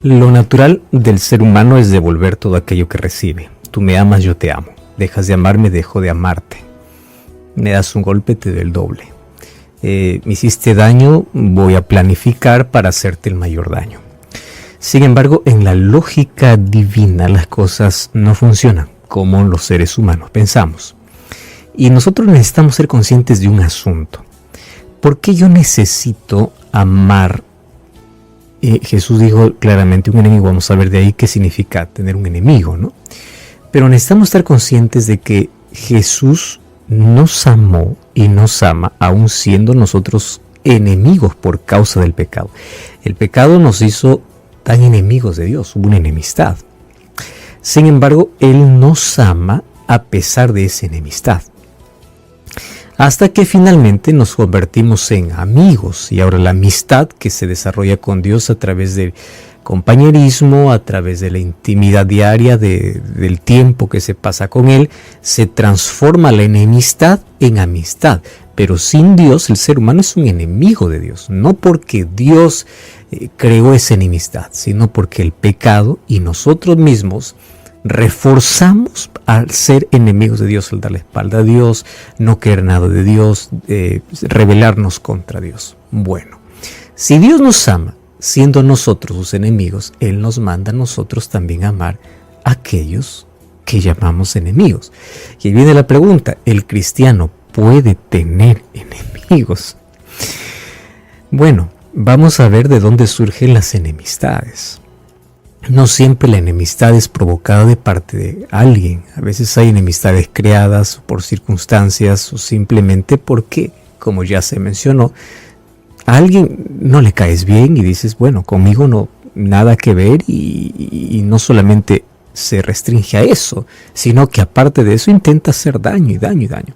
Lo natural del ser humano es devolver todo aquello que recibe. Tú me amas, yo te amo. Dejas de amarme, dejo de amarte. Me das un golpe, te doy el doble. Me hiciste daño, voy a planificar para hacerte el mayor daño. Sin embargo, en la lógica divina las cosas no funcionan como los seres humanos pensamos. Y nosotros necesitamos ser conscientes de un asunto. ¿Por qué yo necesito amar? Jesús dijo claramente un enemigo. Vamos a ver de ahí qué significa tener un enemigo, ¿no? Pero necesitamos estar conscientes de que Jesús nos amó y nos ama aún siendo nosotros enemigos por causa del pecado. El pecado nos hizo tan enemigos de Dios, hubo una enemistad. Sin embargo, Él nos ama a pesar de esa enemistad. Hasta que finalmente nos convertimos en amigos. Y ahora la amistad que se desarrolla con Dios a través del compañerismo, a través de la intimidad diaria, del tiempo que se pasa con Él, se transforma la enemistad en amistad. Pero sin Dios el ser humano es un enemigo de Dios. No porque Dios creó esa enemistad, sino porque el pecado y nosotros mismos reforzamos al ser enemigos de Dios, al dar la espalda a Dios, no querer nada de Dios, rebelarnos contra Dios. Bueno, si Dios nos ama, siendo nosotros sus enemigos, Él nos manda a nosotros también a amar a aquellos que llamamos enemigos. Y ahí viene la pregunta, ¿el cristiano puede tener enemigos? Bueno, vamos a ver de dónde surgen las enemistades. No siempre la enemistad es provocada de parte de alguien. A veces hay enemistades creadas por circunstancias o simplemente porque, como ya se mencionó, a alguien no le caes bien y dices, bueno, conmigo no nada que ver y no solamente se restringe a eso, sino que aparte de eso intenta hacer daño y daño y daño.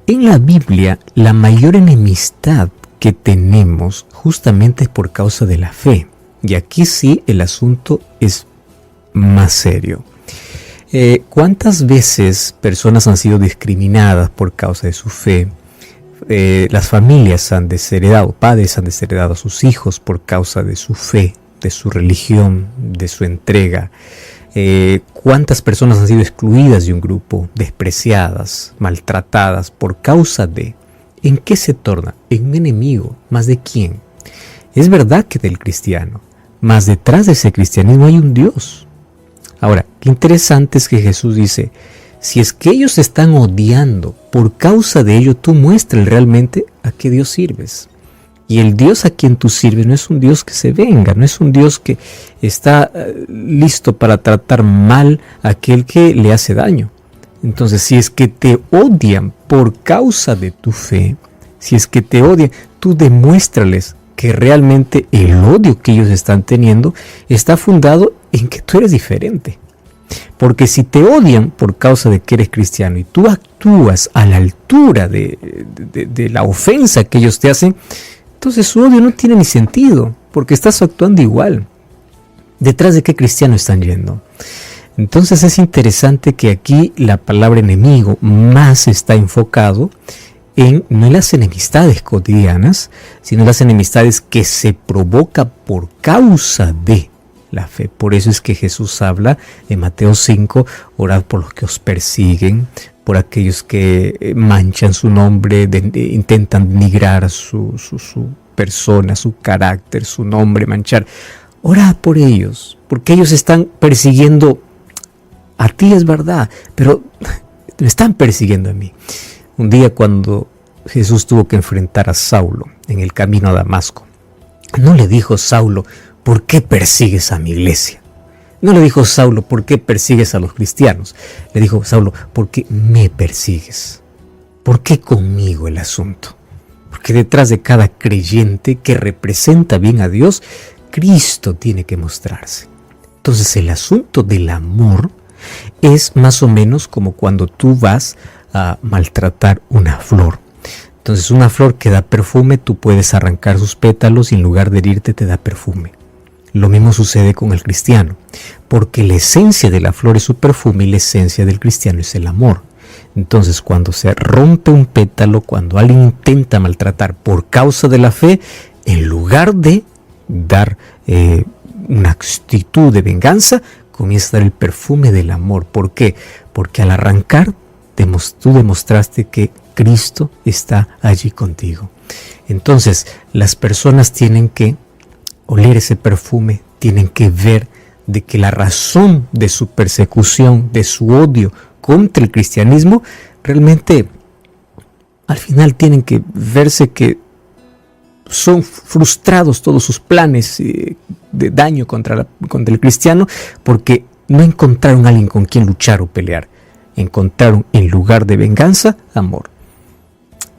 En la Biblia, la mayor enemistad que tenemos justamente es por causa de la fe. Y aquí sí el asunto es más serio. ¿Cuántas veces personas han sido discriminadas por causa de su fe? Las familias han desheredado, padres han desheredado a sus hijos por causa de su fe, de su religión, de su entrega. ¿Cuántas personas han sido excluidas de un grupo, despreciadas, maltratadas por causa de? ¿En qué se torna? En un enemigo. ¿Más de quién? Es verdad que del cristiano. Mas detrás de ese cristianismo hay un Dios. Ahora, qué interesante es que Jesús dice, si es que ellos están odiando, por causa de ello tú muéstrales realmente a qué Dios sirves. Y el Dios a quien tú sirves no es un Dios que se venga, no es un Dios que está listo para tratar mal a aquel que le hace daño. Entonces, si es que te odian por causa de tu fe, si es que te odian, tú demuéstrales que realmente el odio que ellos están teniendo está fundado en que tú eres diferente. Porque si te odian por causa de que eres cristiano y tú actúas a la altura de la ofensa que ellos te hacen, entonces su odio no tiene ni sentido, porque estás actuando igual. ¿Detrás de qué cristiano están yendo? Entonces es interesante que aquí la palabra enemigo más está enfocado no en las enemistades cotidianas, sino en las enemistades que se provoca por causa de la fe. Por eso es que Jesús habla en Mateo 5, orad por los que os persiguen, por aquellos que manchan su nombre, intentan denigrar su persona, su carácter, su nombre, manchar. Orad por ellos, porque ellos están persiguiendo a ti, es verdad, pero me están persiguiendo a mí. Un día cuando Jesús tuvo que enfrentar a Saulo en el camino a Damasco, no le dijo Saulo, ¿por qué persigues a mi iglesia? No le dijo Saulo, ¿por qué persigues a los cristianos? Le dijo Saulo, ¿por qué me persigues? ¿Por qué conmigo el asunto? Porque detrás de cada creyente que representa bien a Dios, Cristo tiene que mostrarse. Entonces el asunto del amor es más o menos como cuando tú vas a maltratar una flor. Entonces una flor que da perfume, tú puedes arrancar sus pétalos y en lugar de herirte te da perfume. Lo mismo sucede con el cristiano, porque la esencia de la flor es su perfume y la esencia del cristiano es el amor. Entonces cuando se rompe un pétalo, cuando alguien intenta maltratar por causa de la fe, en lugar de dar una actitud de venganza, comienza a dar el perfume del amor. ¿Por qué? Porque al arrancar tú demostraste que Cristo está allí contigo. Entonces las personas tienen que oler ese perfume, tienen que ver de que la razón de su persecución, de su odio contra el cristianismo, realmente al final tienen que verse que son frustrados todos sus planes de daño contra el cristiano, porque no encontraron a alguien con quien luchar o pelear. Encontraron en lugar de venganza, amor.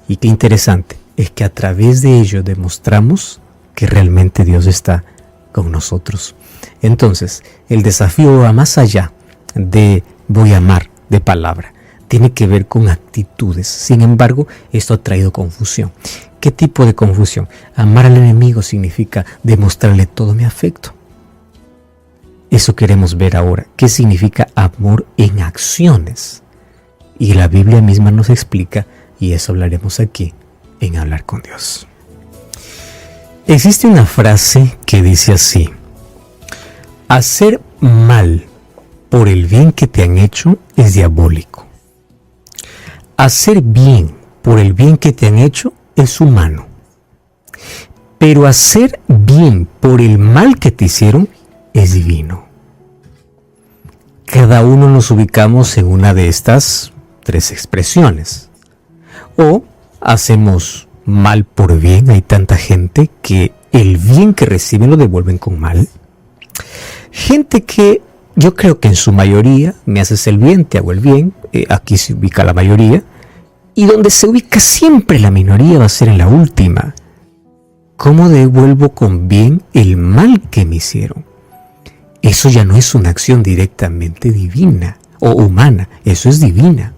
Y qué interesante es que a través de ello demostramos que realmente Dios está con nosotros. Entonces, el desafío va más allá de voy a amar de palabra. Tiene que ver con actitudes. Sin embargo, esto ha traído confusión. ¿Qué tipo de confusión? Amar al enemigo significa demostrarle todo mi afecto. Eso queremos ver ahora. ¿Qué significa amor en acciones? Y la Biblia misma nos explica, y eso hablaremos aquí en Hablar con Dios. Existe una frase que dice así: hacer mal por el bien que te han hecho es diabólico. Hacer bien por el bien que te han hecho es humano. Pero hacer bien por el mal que te hicieron es divino. Cada uno nos ubicamos en una de estas tres expresiones. O hacemos mal por bien. Hay tanta gente que el bien que reciben lo devuelven con mal. Gente que yo creo que en su mayoría me haces el bien, te hago el bien. Aquí se ubica la mayoría. Y donde se ubica siempre la minoría va a ser en la última. ¿Cómo devuelvo con bien el mal que me hicieron? Eso ya no es una acción directamente divina o humana, eso es divina.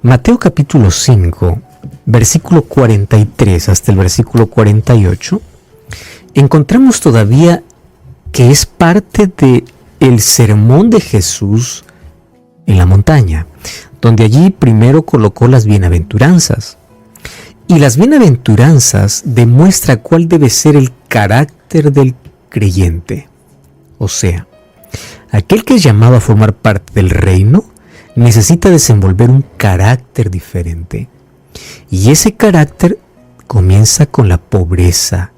Mateo capítulo 5, versículo 43 hasta el versículo 48, encontramos todavía que es parte del sermón de Jesús en la montaña, donde allí primero colocó las bienaventuranzas. Y las bienaventuranzas demuestra cuál debe ser el carácter del creyente. O sea, aquel que es llamado a formar parte del reino necesita desenvolver un carácter diferente. Y ese carácter comienza con la pobreza.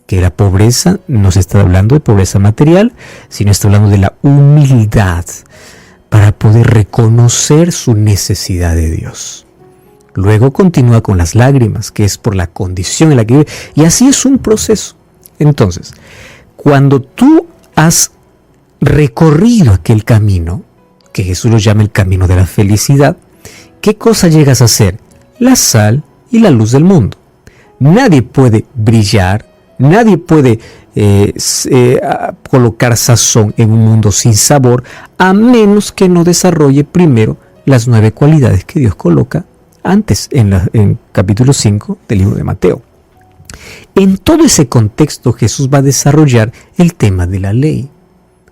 Que la pobreza no se está hablando de pobreza material, sino está hablando de la humildad para poder reconocer su necesidad de Dios. Luego continúa con las lágrimas, que es por la condición en la que vive. Y así es un proceso. Entonces, cuando tú has recorrido aquel camino, que Jesús lo llama el camino de la felicidad, ¿qué cosa llegas a ser? La sal y la luz del mundo. Nadie puede brillar, nadie puede colocar sazón en un mundo sin sabor, a menos que no desarrolle primero las 9 cualidades que Dios coloca antes en capítulo 5 del libro de Mateo. En todo ese contexto Jesús va a desarrollar el tema de la ley.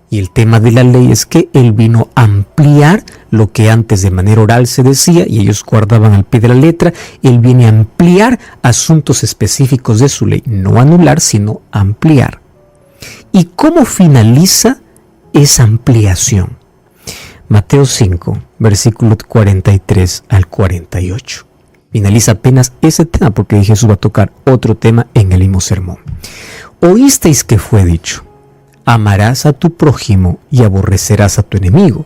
Y el tema de la ley es que Él vino a ampliar lo que antes de manera oral se decía y ellos guardaban al pie de la letra. Él viene a ampliar asuntos específicos de su ley, no anular, sino ampliar. ¿Y cómo finaliza esa ampliación? Mateo 5, versículo 43 al 48. Finaliza apenas ese tema porque Jesús va a tocar otro tema en el mismo sermón. Oísteis que fue dicho: amarás a tu prójimo y aborrecerás a tu enemigo.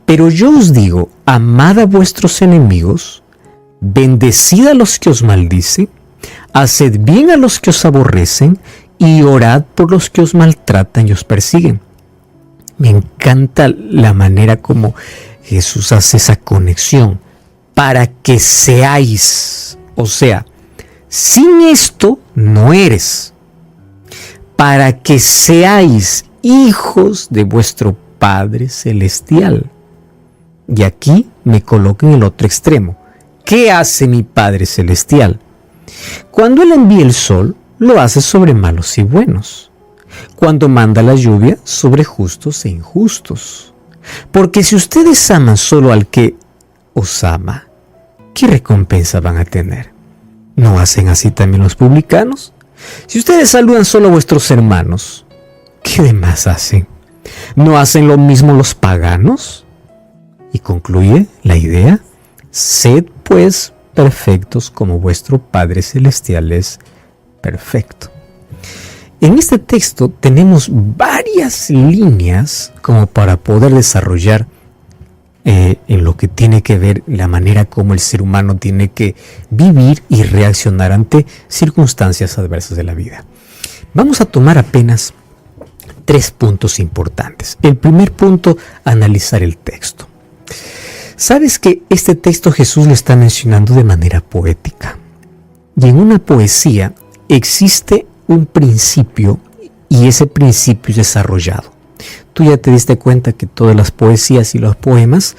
Pero yo os digo, amad a vuestros enemigos, bendecid a los que os maldicen, haced bien a los que os aborrecen y orad por los que os maltratan y os persiguen. Me encanta la manera como Jesús hace esa conexión. Para que seáis, o sea, sin esto no eres. Para que seáis hijos de vuestro Padre Celestial. Y aquí me coloco en el otro extremo. ¿Qué hace mi Padre Celestial? Cuando Él envía el sol, lo hace sobre malos y buenos. Cuando manda la lluvia, sobre justos e injustos. Porque si ustedes aman solo al que os ama, ¿qué recompensa van a tener? ¿No hacen así también los publicanos? Si ustedes saludan solo a vuestros hermanos, ¿qué demás hacen? ¿No hacen lo mismo los paganos? Y concluye la idea: sed pues perfectos como vuestro Padre Celestial es perfecto. En este texto tenemos varias líneas como para poder desarrollar en lo que tiene que ver la manera como el ser humano tiene que vivir y reaccionar ante circunstancias adversas de la vida. Vamos a tomar apenas 3 puntos importantes. El primer punto, analizar el texto. Sabes que este texto Jesús lo está mencionando de manera poética. Y en una poesía existe un principio y ese principio es desarrollado. Tú ya te diste cuenta que todas las poesías y los poemas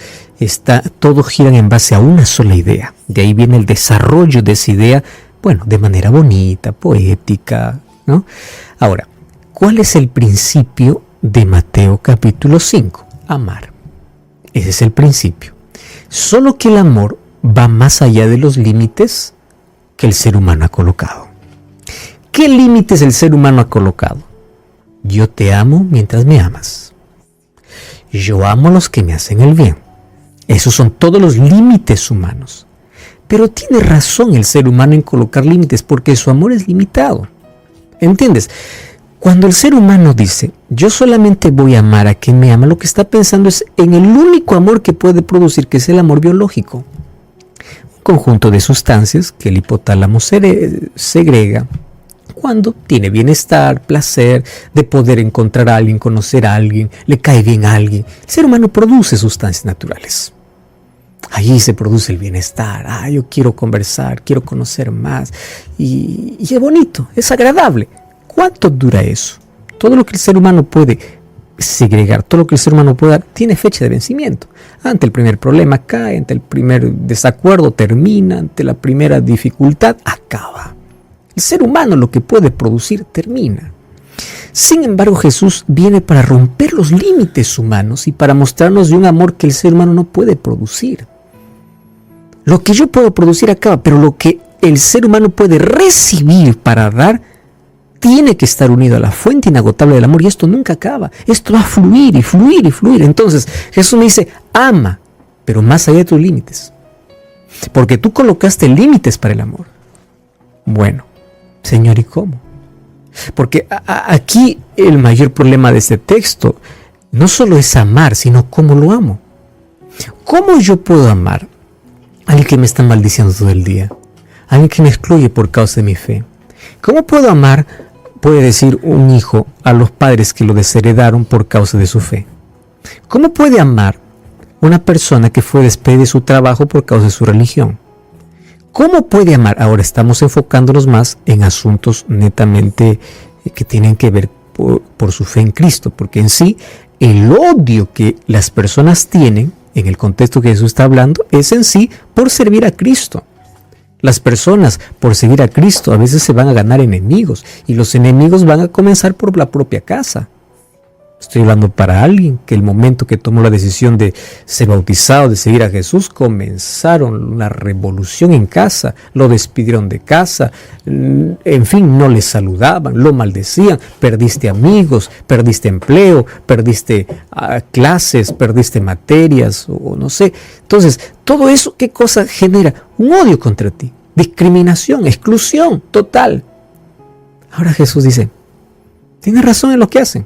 todos giran en base a una sola idea. De ahí viene el desarrollo de esa idea, bueno, de manera bonita, poética, ¿no? Ahora, ¿cuál es el principio de Mateo capítulo 5? Amar. Ese es el principio. Solo que el amor va más allá de los límites que el ser humano ha colocado. ¿Qué límites el ser humano ha colocado? Yo te amo mientras me amas. Yo amo a los que me hacen el bien. Esos son todos los límites humanos. Pero tiene razón el ser humano en colocar límites porque su amor es limitado. ¿Entiendes? Cuando el ser humano dice, yo solamente voy a amar a quien me ama, lo que está pensando es en el único amor que puede producir, que es el amor biológico. Un conjunto de sustancias que el hipotálamo segrega cuando tiene bienestar, placer, de poder encontrar a alguien, conocer a alguien, le cae bien a alguien. El ser humano produce sustancias naturales. Allí se produce el bienestar. Yo quiero conversar, quiero conocer más. Y es bonito, es agradable. ¿Cuánto dura eso? Todo lo que el ser humano puede segregar, todo lo que el ser humano puede dar, tiene fecha de vencimiento. Ante el primer problema cae, ante el primer desacuerdo termina, ante la primera dificultad acaba. El ser humano lo que puede producir termina. Sin embargo, Jesús viene para romper los límites humanos y para mostrarnos de un amor que el ser humano no puede producir. Lo que yo puedo producir acaba, pero lo que el ser humano puede recibir para dar tiene que estar unido a la fuente inagotable del amor y esto nunca acaba. Esto va a fluir y fluir y fluir. Entonces Jesús me dice, ama, pero más allá de tus límites. Porque tú colocaste límites para el amor. Bueno, Señor, ¿y cómo? Porque aquí el mayor problema de este texto no solo es amar, sino cómo lo amo. ¿Cómo yo puedo amar a alguien que me está maldiciendo todo el día? A alguien que me excluye por causa de mi fe. ¿Cómo puedo amar, puede decir un hijo, a los padres que lo desheredaron por causa de su fe? ¿Cómo puede amar una persona que fue despedida de su trabajo por causa de su religión? ¿Cómo puede amar? Ahora estamos enfocándonos más en asuntos netamente que tienen que ver por su fe en Cristo, porque en sí el odio que las personas tienen, en el contexto que Jesús está hablando, es en sí por servir a Cristo. Las personas, por seguir a Cristo, a veces se van a ganar enemigos, y los enemigos van a comenzar por la propia casa. Estoy hablando para alguien que el momento que tomó la decisión de ser bautizado, de seguir a Jesús, comenzaron una revolución en casa, lo despidieron de casa, en fin, no le saludaban, lo maldecían, perdiste amigos, perdiste empleo, perdiste clases, perdiste materias, o no sé. Entonces, todo eso, ¿qué cosa genera? Un odio contra ti, discriminación, exclusión total. Ahora Jesús dice, tienes razón en lo que hacen.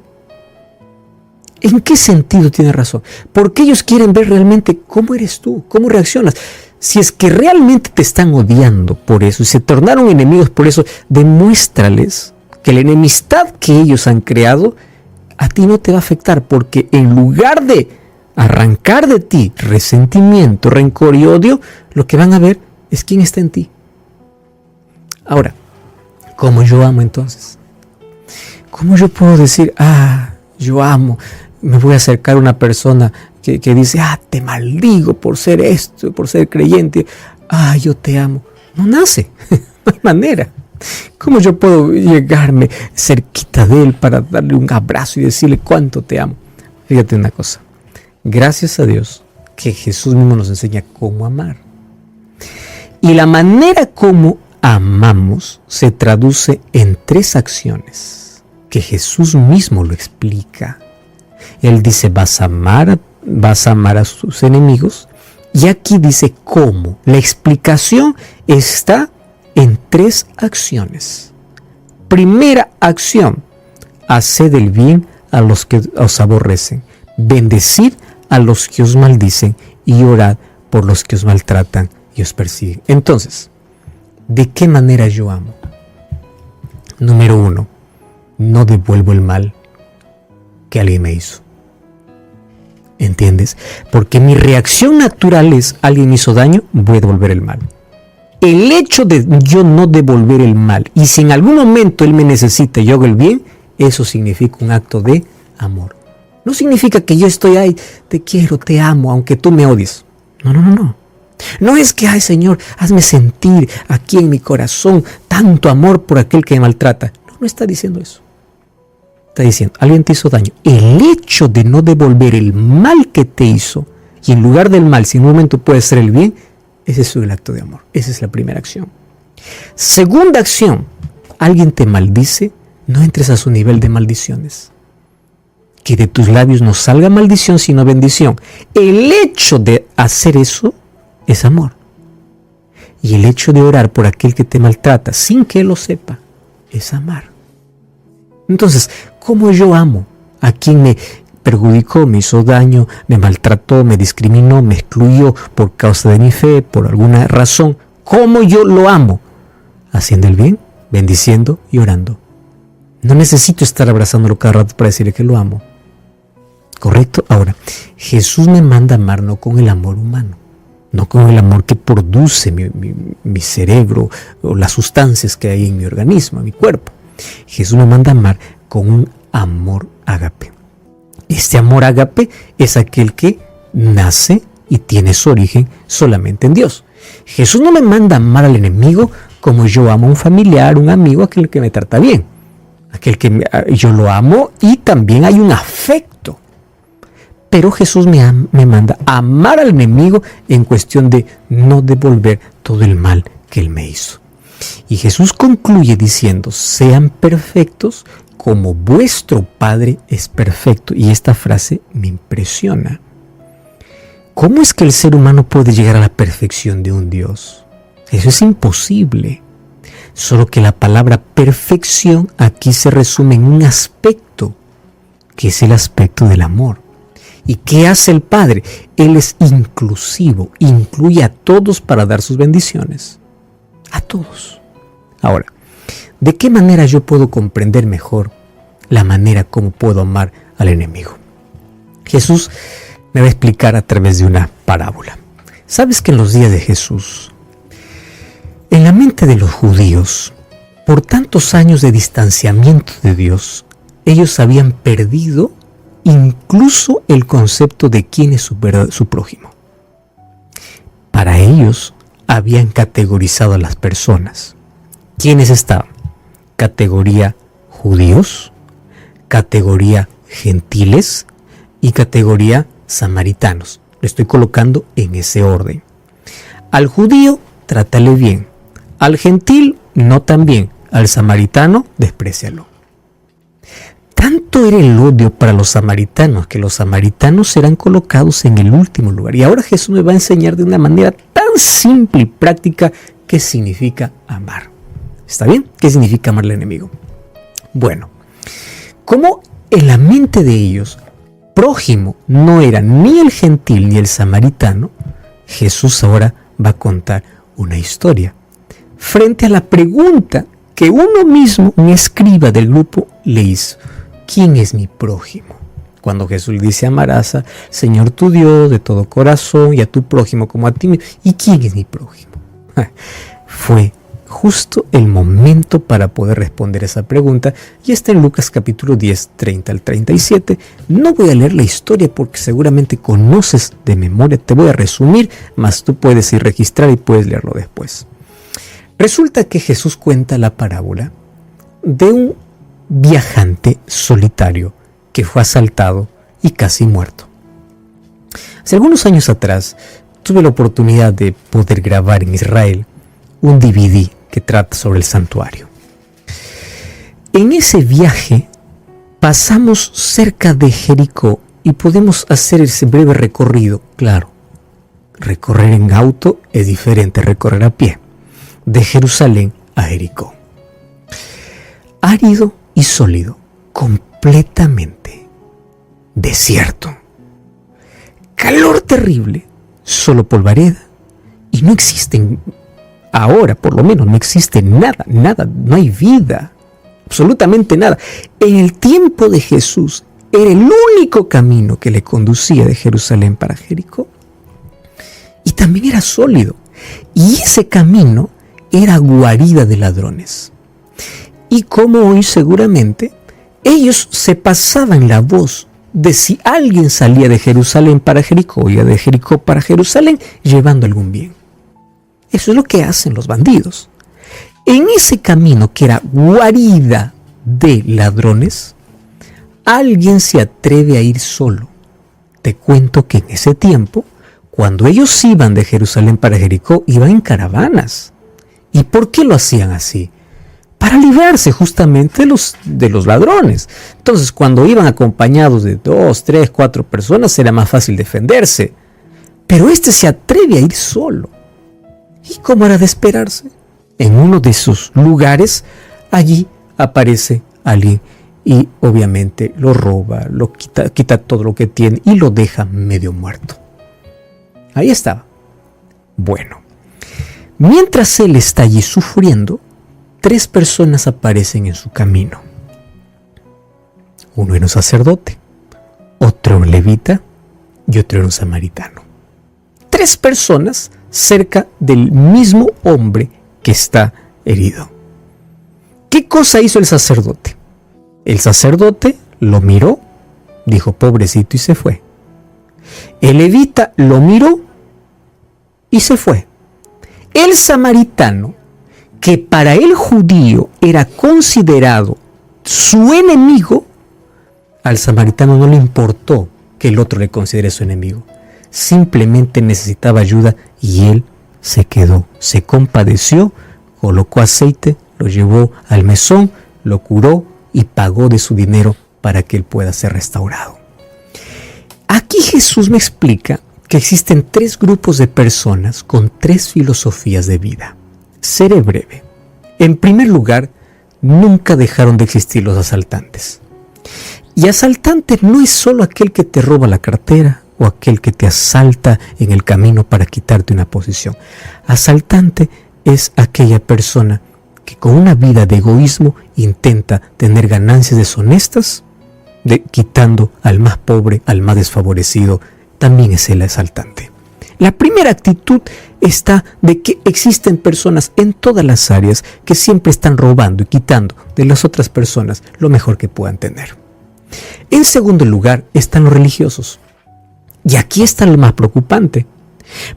¿En qué sentido tiene razón? Porque ellos quieren ver realmente cómo eres tú, cómo reaccionas. Si es que realmente te están odiando por eso y se tornaron enemigos por eso, demuéstrales que la enemistad que ellos han creado a ti no te va a afectar, porque en lugar de arrancar de ti resentimiento, rencor y odio, lo que van a ver es quién está en ti. Ahora, ¿cómo yo amo entonces? ¿Cómo yo puedo decir, yo amo? Me voy a acercar a una persona que dice, te maldigo por ser esto, por ser creyente. Yo te amo. No nace, no hay manera. ¿Cómo yo puedo llegarme cerquita de él para darle un abrazo y decirle cuánto te amo? Fíjate una cosa. Gracias a Dios que Jesús mismo nos enseña cómo amar. Y la manera como amamos se traduce en 3 acciones porque Jesús mismo lo explica. Él dice, vas a amar a sus enemigos. Y aquí dice cómo. La explicación está en 3 acciones. Primera acción, haced el bien a los que os aborrecen, bendecid a los que os maldicen y orad por los que os maltratan y os persiguen. Entonces, ¿de qué manera yo amo? Número 1, no devuelvo el mal que alguien me hizo. ¿Entiendes? Porque mi reacción natural es, alguien me hizo daño, voy a devolver el mal. El hecho de yo no devolver el mal, y si en algún momento él me necesita y yo hago el bien, eso significa un acto de amor. No significa que yo estoy ahí, te quiero, te amo, aunque tú me odies. No. No es que, ay Señor, hazme sentir aquí en mi corazón tanto amor por aquel que me maltrata. No está diciendo eso. Está diciendo, alguien te hizo daño. El hecho de no devolver el mal que te hizo, y en lugar del mal, si en un momento puede ser el bien, ese es el acto de amor. Esa es la primera acción. Segunda acción, alguien te maldice, no entres a su nivel de maldiciones. Que de tus labios no salga maldición, sino bendición. El hecho de hacer eso es amor. Y el hecho de orar por aquel que te maltrata, sin que él lo sepa, es amar. Entonces, ¿cómo yo amo a quien me perjudicó, me hizo daño, me maltrató, me discriminó, me excluyó por causa de mi fe, por alguna razón? ¿Cómo yo lo amo? Haciendo el bien, bendiciendo y orando. No necesito estar abrazándolo cada rato para decirle que lo amo. ¿Correcto? Ahora, Jesús me manda a amar no con el amor humano, no con el amor que produce mi cerebro o las sustancias que hay en mi organismo, en mi cuerpo. Jesús me manda a amar con un amor ágape. Este amor ágape es aquel que nace y tiene su origen solamente en Dios. Jesús no me manda a amar al enemigo como yo amo a un familiar, un amigo, aquel que me trata bien. Aquel que yo lo amo y también hay un afecto. Pero Jesús me manda a amar al enemigo en cuestión de no devolver todo el mal que él me hizo. Y Jesús concluye diciendo, sean perfectos como vuestro Padre es perfecto. Y esta frase me impresiona. ¿Cómo es que el ser humano puede llegar a la perfección de un Dios? Eso es imposible. Solo que la palabra perfección aquí se resume en un aspecto, que es el aspecto del amor. ¿Y qué hace el Padre? Él es inclusivo, incluye a todos para dar sus bendiciones. A todos. Ahora, ¿de qué manera yo puedo comprender mejor la manera como puedo amar al enemigo? Jesús me va a explicar a través de una parábola. ¿Sabes que en los días de Jesús, en la mente de los judíos, por tantos años de distanciamiento de Dios, ellos habían perdido incluso el concepto de quién es su prójimo? Para ellos habían categorizado a las personas. ¿Quiénes estaban? Categoría judíos, categoría gentiles y categoría samaritanos. Lo estoy colocando en ese orden. Al judío, trátale bien. Al gentil, no tan bien. Al samaritano, desprécialo. Tanto era el odio para los samaritanos que los samaritanos serán colocados en el último lugar. Y ahora Jesús me va a enseñar de una manera tan simple y práctica qué significa amar. ¿Está bien? ¿Qué significa amar al enemigo? Bueno, como en la mente de ellos, prójimo no era ni el gentil ni el samaritano, Jesús ahora va a contar una historia frente a la pregunta que uno mismo, un escriba del grupo, le hizo. ¿Quién es mi prójimo? Cuando Jesús le dice, amarás al Señor tu Dios de todo corazón y a tu prójimo como a ti mismo. ¿Y quién es mi prójimo? Fue justo el momento para poder responder esa pregunta, y está en Lucas capítulo 10, 30 al 37. No voy a leer la historia porque seguramente conoces de memoria, te voy a resumir, mas tú puedes ir a registrar y puedes leerlo después. Resulta que Jesús cuenta la parábola de un viajante solitario que fue asaltado y casi muerto. Hace algunos años atrás tuve la oportunidad de poder grabar en Israel un DVD que trata sobre el santuario. En ese viaje pasamos cerca de Jericó y podemos hacer ese breve recorrido. Claro, recorrer en auto es diferente a recorrer a pie. De Jerusalén a Jericó. Árido y sólido, completamente desierto. Calor terrible, solo polvareda. Y no existen, ahora por lo menos, no existe nada, no hay vida, absolutamente nada. En el tiempo de Jesús era el único camino que le conducía de Jerusalén para Jericó. Y también era sólido. Y ese camino era guarida de ladrones. Y como hoy seguramente, ellos se pasaban la voz de si alguien salía de Jerusalén para Jericó y de Jericó para Jerusalén llevando algún bien. Eso es lo que hacen los bandidos. En ese camino que era guarida de ladrones, alguien se atreve a ir solo. Te cuento que en ese tiempo, cuando ellos iban de Jerusalén para Jericó, iban en caravanas. ¿Y por qué lo hacían así? Para librarse justamente de los ladrones. Entonces, cuando iban acompañados de 2, 3, 4 personas, era más fácil defenderse. Pero este se atreve a ir solo. ¿Y cómo era de esperarse? En uno de esos lugares, allí aparece alguien y obviamente lo roba, lo quita todo lo que tiene y lo deja medio muerto. Ahí estaba. Bueno, mientras él está allí sufriendo, 3 personas aparecen en su camino. Uno era un sacerdote, otro un levita y otro era un samaritano. 3 personas cerca del mismo hombre que está herido. ¿Qué cosa hizo el sacerdote? El sacerdote lo miró, dijo pobrecito y se fue. El levita lo miró y se fue. El samaritano, que para el judío era considerado su enemigo, al samaritano no le importó que el otro le considere su enemigo. Simplemente necesitaba ayuda y él se quedó, se compadeció, colocó aceite, lo llevó al mesón, lo curó y pagó de su dinero para que él pueda ser restaurado. Aquí Jesús me explica que existen 3 grupos de personas con 3 filosofías de vida. Seré breve. En primer lugar, nunca dejaron de existir los asaltantes. Y asaltante no es solo aquel que te roba la cartera o aquel que te asalta en el camino para quitarte una posición. Asaltante es aquella persona que con una vida de egoísmo intenta tener ganancias deshonestas, quitando al más pobre, al más desfavorecido. También es el asaltante. La primera actitud está de que existen personas en todas las áreas que siempre están robando y quitando de las otras personas lo mejor que puedan tener. En segundo lugar están los religiosos. Y aquí está lo más preocupante,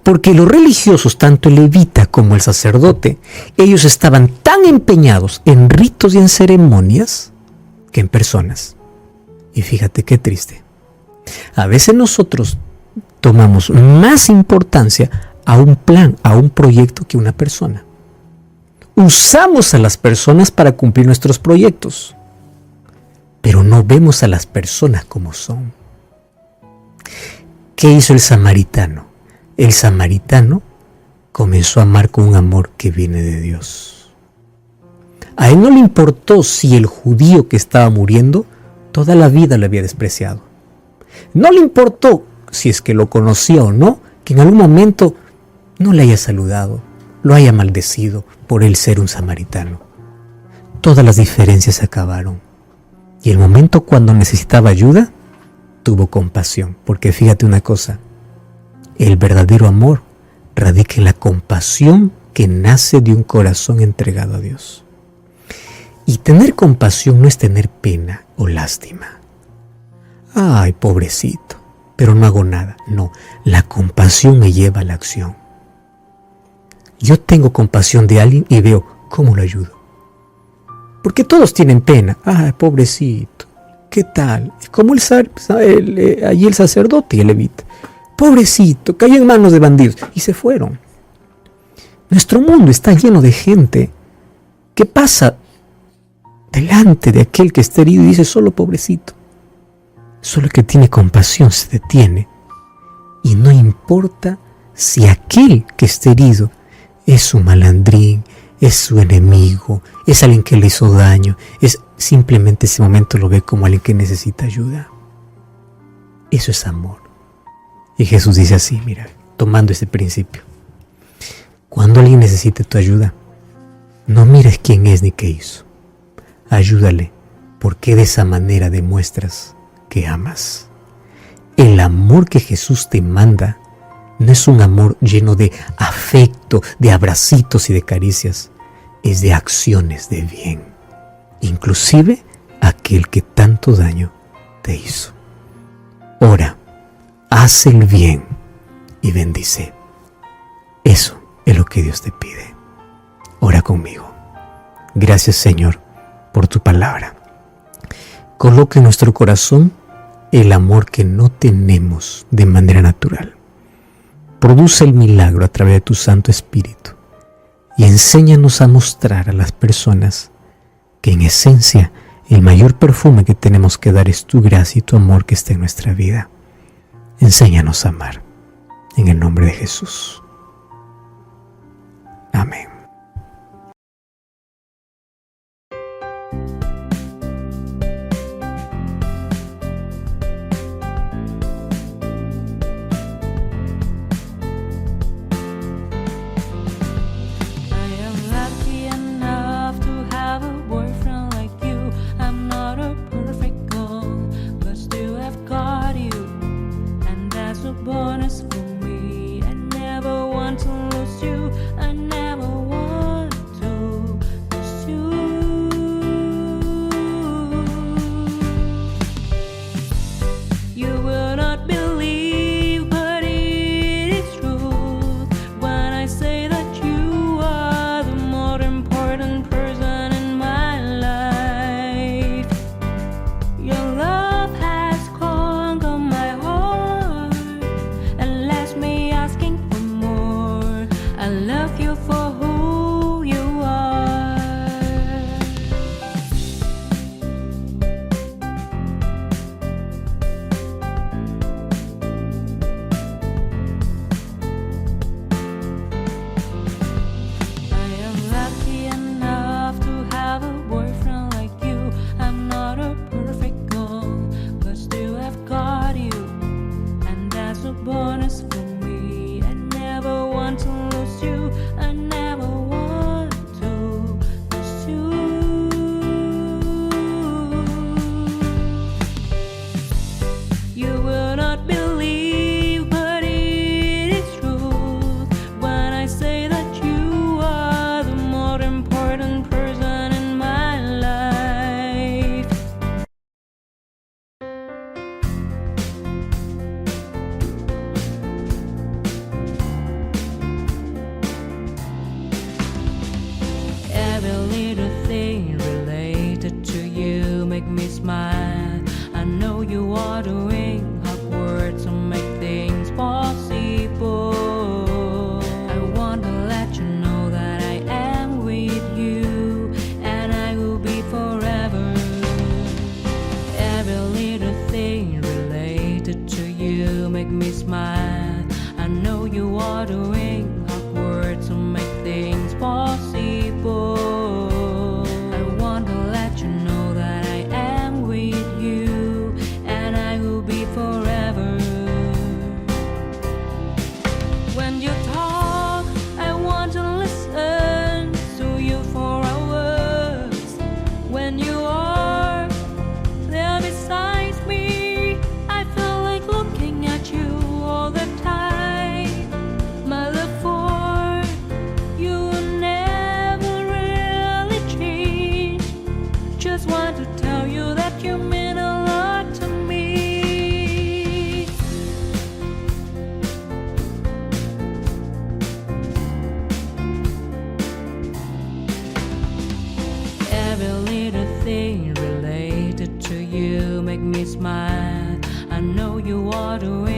porque los religiosos, tanto el levita como el sacerdote, ellos estaban tan empeñados en ritos y en ceremonias que en personas. Y fíjate qué triste. A veces nosotros tomamos más importancia a un plan, a un proyecto que a una persona. Usamos a las personas para cumplir nuestros proyectos, pero no vemos a las personas como son. ¿Qué hizo el samaritano? El samaritano comenzó a amar con un amor que viene de Dios. A él no le importó si el judío que estaba muriendo toda la vida lo había despreciado. No le importó si es que lo conocía o no, que en algún momento no le haya saludado, lo haya maldecido por él ser un samaritano. Todas las diferencias se acabaron. Y el momento cuando necesitaba ayuda, tuvo compasión. Porque fíjate una cosa, el verdadero amor radica en la compasión que nace de un corazón entregado a Dios. Y tener compasión no es tener pena o lástima. Ay, pobrecito, pero no hago nada. No, la compasión me lleva a la acción. Yo tengo compasión de alguien y veo cómo lo ayudo. Porque todos tienen pena. Ay, pobrecito, ¿qué tal? Como allí el sacerdote y el levita. Pobrecito, cayó en manos de bandidos y se fueron. Nuestro mundo está lleno de gente que pasa delante de aquel que está herido y dice, solo pobrecito. Solo el que tiene compasión se detiene y no importa si aquel que está herido es un malandrín, es su enemigo, es alguien que le hizo daño, es simplemente ese momento lo ve como alguien que necesita ayuda. Eso es amor. Y Jesús dice así, mira, tomando ese principio. Cuando alguien necesite tu ayuda, no mires quién es ni qué hizo. Ayúdale, porque de esa manera demuestras que amas. El amor que Jesús te manda no es un amor lleno de afecto, de abracitos y de caricias. Es de acciones de bien. Inclusive aquel que tanto daño te hizo. Ora, haz el bien y bendice. Eso es lo que Dios te pide. Ora conmigo. Gracias, Señor, por tu palabra. Coloca en nuestro corazón el amor que no tenemos de manera natural. Produce el milagro a través de tu Santo Espíritu y enséñanos a mostrar a las personas que en esencia el mayor perfume que tenemos que dar es tu gracia y tu amor que está en nuestra vida. Enséñanos a amar. En el nombre de Jesús. Amén. Bonus for me. I never want to lose you. I never want to lose you. You will not believe, but it is true when I say that you are the more important person in my life. Your love has conquered my heart and left me asking for more. I love you for who you are. I am lucky enough to have a boyfriend like you. I'm not a perfect girl, but still I've got you, and that's a bonus for me. I never want to lose you. I never want to lose you. You will not believe, but it is true when I say that you are the more important person in my life. Every little thing related to you make me smile. I know you are doing hard work to make things possible. I want to let you know that I am with you, and I will be forever. Every little thing related to you make me smile. I know you are doing hard work to make things possible. I want to let you know that I am with you, and I will be forever. When you talk, I want to listen to you for hours. When you are there beside me, I feel like looking at you all the time. My love for you will never really change. Just want to tell you that you mean a lot to me. Every little thing related to you make me smile. I know you are doing